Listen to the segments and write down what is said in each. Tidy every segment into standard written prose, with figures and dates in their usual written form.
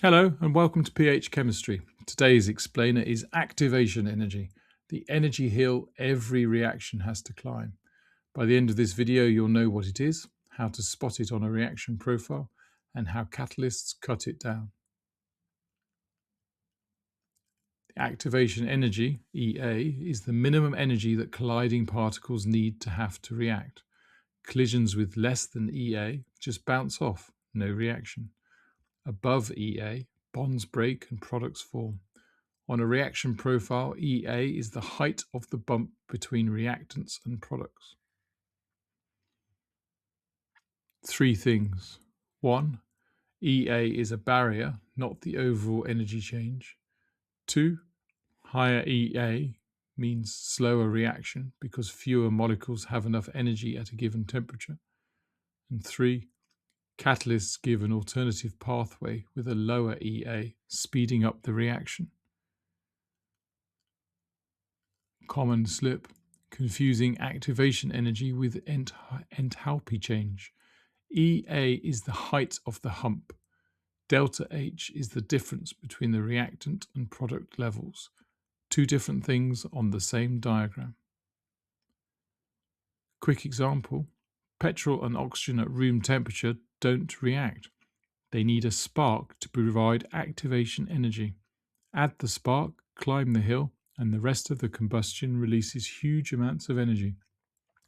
Hello and welcome to pH Chemistry. Today's explainer is activation energy, the energy hill every reaction has to climb. By the end of this video, you'll know what it is, how to spot it on a reaction profile, and how catalysts cut it down. The activation energy, EA, is the minimum energy that colliding particles need to have to react. Collisions with less than EA just bounce off, no reaction. Above EA, bonds break and products form. On a reaction profile, EA is the height of the bump between reactants and products. Three things. 1. EA is a barrier, not the overall energy change. 2. Higher EA means slower reaction because fewer molecules have enough energy at a given temperature. And 3. Catalysts give an alternative pathway with a lower EA, speeding up the reaction. Common slip, confusing activation energy with enthalpy change. EA is the height of the hump. Delta H is the difference between the reactant and product levels. Two different things on the same diagram. Quick example, petrol and oxygen at room temperature don't react. They need a spark to provide activation energy. Add the spark, climb the hill, and the rest of the combustion releases huge amounts of energy.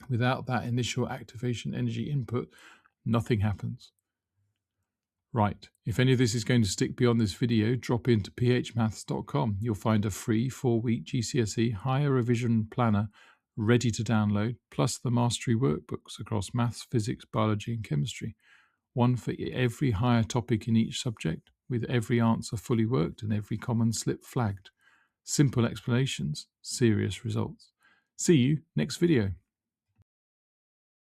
Without that initial activation energy input, nothing happens. Right, if any of this is going to stick beyond this video, drop into phmaths.com. You'll find a free 4-week GCSE higher revision planner ready to download, plus the mastery workbooks across maths, physics, biology and chemistry. One for every higher topic in each subject, with every answer fully worked and every common slip flagged. Simple explanations, serious results. See you next video.